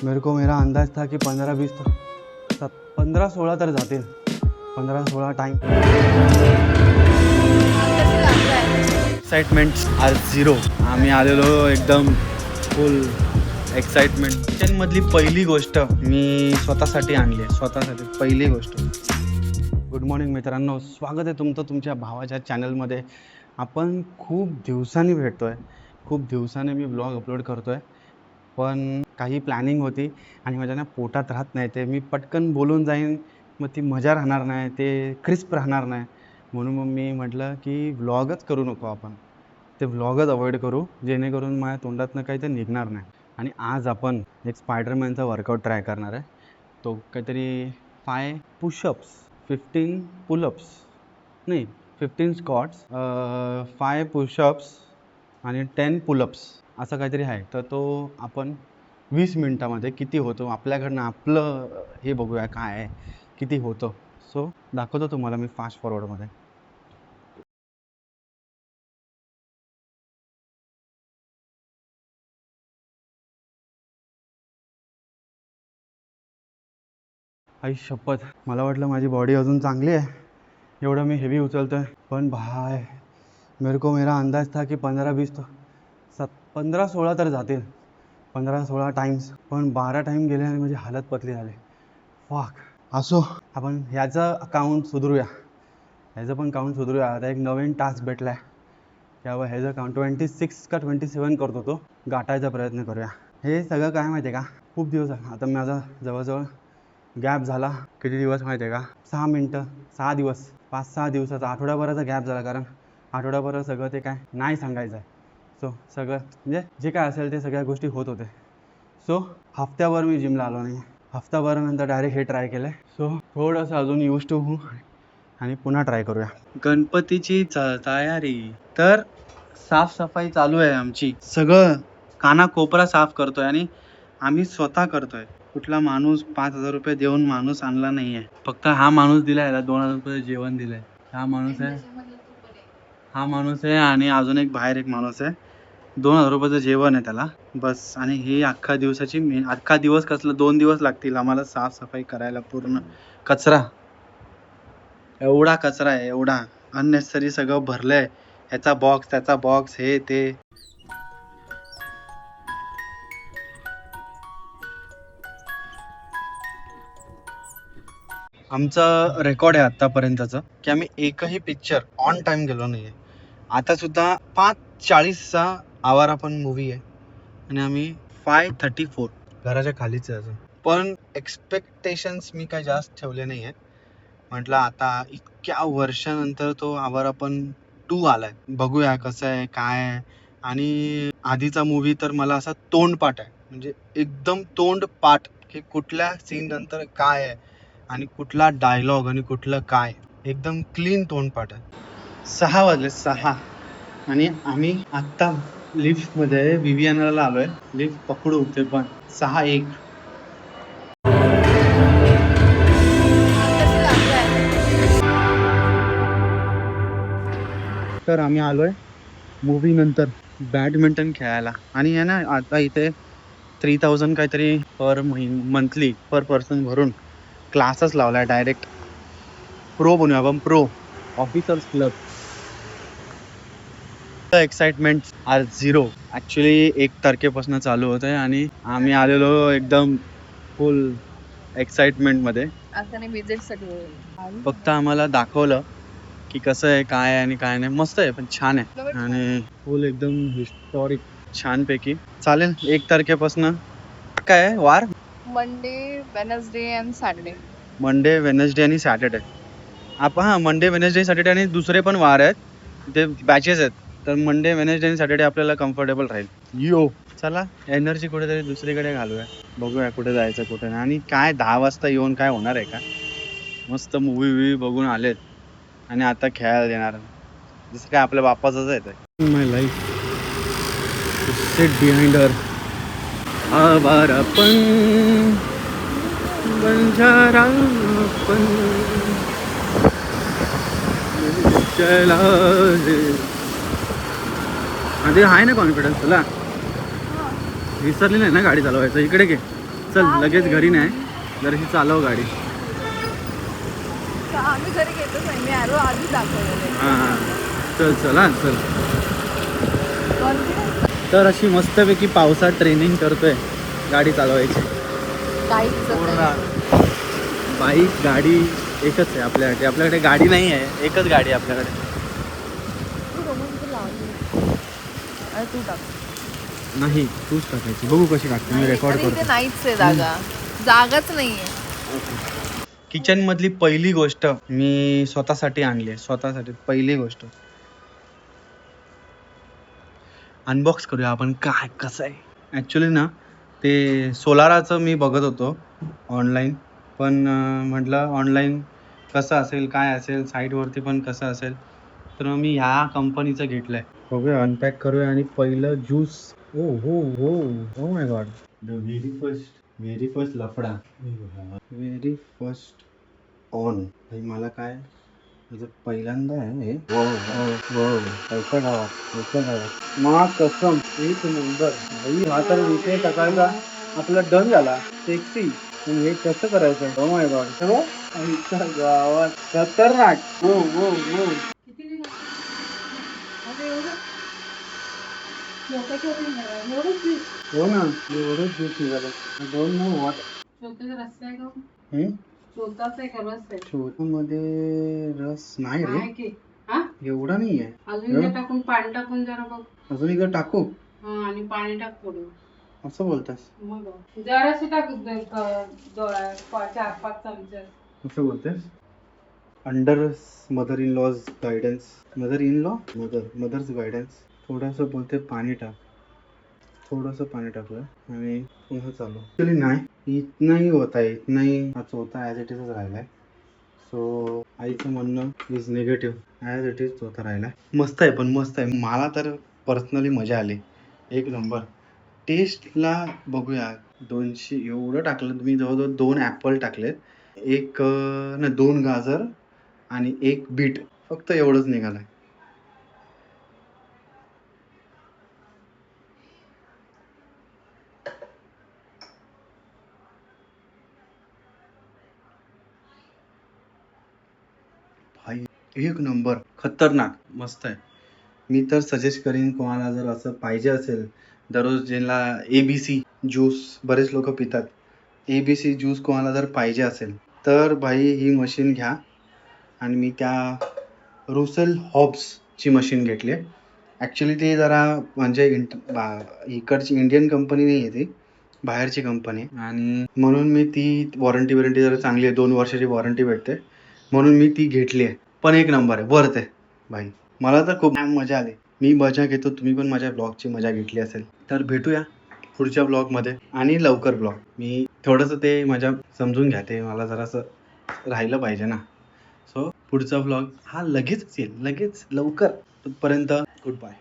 मेरे को मेरा अंदाज था कि 15-20 तो 15-16 तर जातील. 15-16 टाइम. Excitement are zero. आम्ही आलेलो एकदम फुल एक्साइटमेंट. किचनमधली पहिली गोष्ट मी स्वतःसाठी आणली आहे. स्वतःसाठी पहिली गोष्ट. गुड मॉर्निंग मित्रांनो, स्वागत आहे तुमचं तुमच्या भावाच्या चॅनलमध्ये. आपण खूप दिवसांनी भेटतो आहे. खूप दिवसांनी मी ब्लॉग अपलोड करतो आहे. पण काही प्लॅनिंग होती आणि माझ्या ना पोटात राहत नाही. ते मी पटकन बोलून जाईन, मग ती मजा राहणार नाही, ते क्रिस्प राहणार नाही. म्हणून मग मी म्हटलं की व्लॉगच करू नको आपण. ते व्लॉगच अवॉइड करू, जेणेकरून माझ्या तोंडातनं काही ते निघणार नाही. आणि आज आपण एक स्पायडरमॅनचा वर्कआउट ट्राय करणार आहे. तो काहीतरी 5 पुशअप्स, 15 पुलअप्स, नाही 15 स्क्वॉट्स, 5 पुशअप्स आणि 10 पुलअप्स असं काहीतरी आहे. तर तो आपण 20 मिनटामध्ये किती होतो आपल्याकडनं, आपलं हे बघूया काय आहे, किती होतं. सो दाखवतो तुम्हाला मी फास्ट फॉरवर्डमध्ये. आई शपथ, मला वाटलं माझी बॉडी अजून चांगली आहे, एवढं मी हेवी उचलतो आहे. पण भाय, मेरे को मेरा अंदाज था की 15-20 तो 15-16 तर जातील. 15-16 टाइम्स. पण 12 टाइम गेले आणि माझी हालत पतली झाली. वाक. असो, आपण ह्याचं अकाउंट सुधरूया. ह्याचं पण काउंट सुधरूया. आता एक नवीन टास्क भेटला आहे, त्यावर ह्याचं काउंट 26 का 27 करतो, तो गाठायचा प्रयत्न करूया. हे सगळं काय माहिती आहे का, खूप दिवस आता माझा जवळजवळ गॅप झाला. किती दिवस माहिती आहे का, 6 मिनटं, 6 दिवस, 5-6 दिवसाचा, आठवड्याभराचा गॅप झाला. कारण आठवड्याभर सगळं ते काय नाही सांगायचं आहे. सो सगळं म्हणजे जे काय असेल ते सगळ्या गोष्टी होत होते. सो हफ्त्याभर मी जिमला आलो नाही. हफ्त्याभरानंतर डायरेक्ट हे ट्राय केलं आहे. सो थोडंसं अजून यूज टू होऊ आणि पुन्हा ट्राय करूया. गणपतीची तयारी. तर साफसफाई चालू आहे आमची. सगळं कानाकोपरा साफ करतोय आणि आम्ही स्वतः करतोय. कुठला माणूस 5,000 रुपये देऊन माणूस आणला नाही आहे. फक्त हा माणूस दिला, याला 2,000 रुपये जेवण दिलंय. हा माणूस आहे, हा माणूस आहे आणि अजून एक बाहेर एक माणूस आहे. 2,000 रुपयाचं जेवण आहे त्याला बस. आणि ही अख्खा दिवसाची अख्खा दिवस कसलं, 2 दिवस लागतील आम्हाला साफसफाई करायला. पूर्ण कचरा, एवढा कचरा आहे, एवढा अननेसेसरी सगळं भरलंय. ह्याचा बॉक्स, त्याचा बॉक्स, हे ते. आमचा रेकॉर्ड आहे आत्तापर्यंतचं की आम्ही एकही पिक्चर ऑन टाइम गेलो नाही आहे. आता सुद्धा 5:40चा आवारा पण मूवी आहे आणि आम्ही 5:34 घराच्या खालीच आहे अजून. पण एक्सपेक्टेशन्स मी काय जास्त ठेवले नाही आहेत. म्हटलं आता इतक्या वर्षानंतर तो आवारा पण 2 आलाय, बघूया कसं आहे काय आहे. आणि आधीचा मूवी तर मला असा तोंडपाठ आहे, म्हणजे एकदम तोंडपाठ की कुठल्या सीन नंतर काय आहे आणि कुठला डायलॉग आणि कुठलं काय, एकदम क्लीन तोंडपाठ आहे. 6 वाजले, 6. आणि आम्ही आत्ता लिफ्टमध्ये विवियानाला आलोय. लिफ्ट पकडू ते पण 6:01. तर आम्ही आलोय मूवी नंतर बॅडमिंटन खेळायला. आणि आहे ना आता इथे 3,000 काहीतरी मंथली पर पर्सन भरून क्लासेस लावलाय. डायरेक्ट प्रो बनूया आपण, pro officers club. Excitement are zero. Actually 1 तारखेपासून चालू होत आहे आणि आम्ही आलेलो एकदम फुल एक्साइटमेंटमध्ये. फक्त आम्हाला दाखवलं की कसं आहे काय आहे आणि काय नाही. मस्त आहे, पण छान आहे आणि फुल एकदम हिस्टॉरिक छानपैकी. चालेल, 1 तारखेपासून काय आहे वार? Monday, Wednesday and Saturday. Monday, Wednesday आणि सॅटर्डे. आपण हां, मंडे, वेनसडे, सॅटर्डे आणि दुसरे पण वार आहेत, ते बॅचेस आहेत. तर मंडे, वेनसडे आणि सॅटर्डे आपल्याला कम्फर्टेबल राहील. यो चला, एनर्जी कुठेतरी दुसरीकडे घालूया. बघूया कुठे जायचं कुठे नाही. आणि काय 10 वाजता येऊन काय होणार आहे का. मस्त मूवी बघून आलेत आणि आता खेळायला देणार. जसं काय आपल्या बाप्पाचंच आहे. माय लाईफ सिट बिहाइंड हर. आवारापण बंजारापण चला रे. आधी आहे ना कॉन्फिडन्स तुला? विसरली नाही ना गाडी चालवायचं? इकडे घे. चल लगेच घरी नाही, जराशी चालव गाडी. आम्ही घरी घेतच नाही, मी ॲरो आधी दाखवलेले. हां चल चल हां चल. Confidence तर अशी मस्तपैकी पावसात ट्रेनिंग करतोय गाडी चालवायची. काहीच पूर्ण नाही. बाईक गाडी एकच आहे आपल्याकडे. आपल्याकडे गाडी नाही आहे, एकच गाडी आहे आपल्याकडे. तू रोमन लावली आणि तू टाक. नाही तूच टाकायची, बघू कशी टाकते. मी रेकॉर्ड अरे इथे करतो. नाहीच आहे जागा, जागाच नाहीये. किचन मधली पहिली गोष्ट मी स्वतःसाठी आणली आहे. स्वतःसाठी पहिली गोष्ट अनबॉक्स करूया आपण, काय कसं आहे. ॲक्च्युली ना ते सोलाराचं मी बघत होतो ऑनलाईन, पण म्हटलं ऑनलाईन कसं असेल काय असेल, साईटवरती पण कसं असेल, तर मग मी ह्या कंपनीचं घेतलं आहे. बघूया अनपॅक करूया. आणि पहिलं ज्यूस. ओ हो हो oh my God, the very first लफडा, व्हेरी फर्स्ट ऑन. मला काय म्हणजे पहिल्यांदा आहे हे. पैसा गावात मा कसम एक नंबर भाई. हा तर विषय टाकायचा आपला डन झाला. सेक्सी. पण हे कसं करायचं. ओ माय गॉड, आमच्या गावात खतरनाक. हो हो हो हो ना, एवढंच ज्यूस निघालं. Don't know what. मध्ये रस नाही रे, एवढा नाही आहे. अजून टाकून पाणी टाकून जरा बघ. अजून इकडे टाकू आणि पाणी टाक थोडं. असं बोलतास. मग जराशी टाक 4-5 चमचे. असं बोलतेस. Under mother in law's guidance, mother's guidance. थोडंसं बोलते पाणी टाक. थोडंसं पाणी टाकलं आणि पुन्हा चालू. ॲक्च्युली नाही, इतना ही होता है, इतना ही हा चौथा ॲज इट इजच राहिला आहे. सो आईचं म्हणणं is negative. As it is चौथा राहिला आहे. मस्त आहे, पण मस्त आहे. मला तर पर्सनली मजा आली, एक नंबर. टेस्टला बघूया. 200 एवढं टाकलं. तुम्ही जवळजवळ 2 ॲपल टाकलेत, एक नाही 2 गाजर आणि 1 बीट, फक्त एवढंच निघालं. भाई एक नंबर, खतरनाक, मस्त आहे. मी तर सजेस्ट करीन कोणाला जर असं पाहिजे असेल, दररोज ज्यांना ABC ज्यूस बरेच लोक पितात, ABC ज्यूस कोणाला जर पाहिजे असेल तर भाई ही मशीन घ्या. आणि मी त्या रुसेल हॉब्सची मशीन घेतली आहे. ॲक्च्युली ती जरा म्हणजे इकडची इंडियन कंपनी नाही आहे, ती बाहेरची कंपनी आहे. आणि म्हणून मी ती वॉरंटी जरा चांगली आहे, 2 वर्षाची वॉरंटी भेटते, म्हणून मी ती घेतली आहे. पण एक नंबर आहे, वर्थ आहे भाई. मला तर खूप मजा आली. मी मजा घेतो, तुम्ही पण माझ्या ब्लॉगची मजा घेतली असेल तर भेटूया पुढच्या ब्लॉगमध्ये. आणि लवकर ब्लॉग. मी थोडंसं ते माझ्या समजून घ्या, ते मला जरासं राहिलं पाहिजे ना. सो पुढचा ब्लॉग हा लगेच येईल, लगेच लवकर. तोपर्यंत गुड बाय.